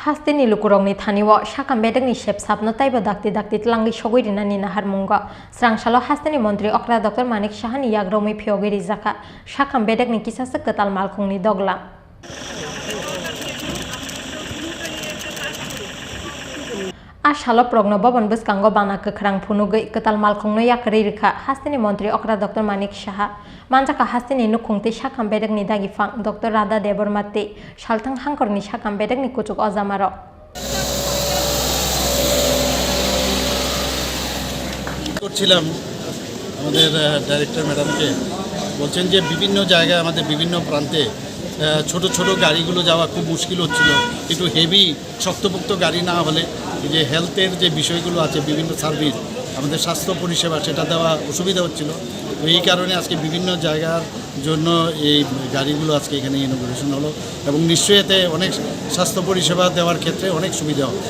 Hastini lukurongni thaniwo shakam bedakni shep sapno taiba dakti tlangi shogirina nina harmunga srangshalo hastini montri okra Dr. Manik Shahani yagromi phiogiri zaka shakam bedakni kisasa ketal malkhungni dogla Ashalo progno boban biskango bana kekrang phunugai ketal malkhungno yakri rikha hastini montri okra Dr. Manik Shaha manjaka hastini nukungti shakam bedakni dagi fang Dr. Radha Debormati shaltang hangkorni shakam bedakni kuchuk ozamaro করছিলাম আমাদের director ম্যাডামকে বলছেন যে বিভিন্ন জায়গায় আমাদের বিভিন্ন প্রান্তে ছোট ছোট গাড়িগুলো যাওয়া খুব মুশকিল হচ্ছিল একটু হেভি শক্তপোক্ত গাড়ি না হলে যে হেলথের যে বিষয়গুলো আছে বিভিন্ন সার্ভিস আমাদের স্বাস্থ্য পরিষেবা সেটা দেওয়া অসুবিধা হচ্ছিল তো এই কারণে আজকে বিভিন্ন জায়গার জন্য এই গাড়িগুলো আজকে এখানে ইনোগ্রেশন হলো এবং নিশ্চয়ই এতে অনেক স্বাস্থ্য পরিষেবা দেওয়ার ক্ষেত্রে অনেক সুবিধা হবে।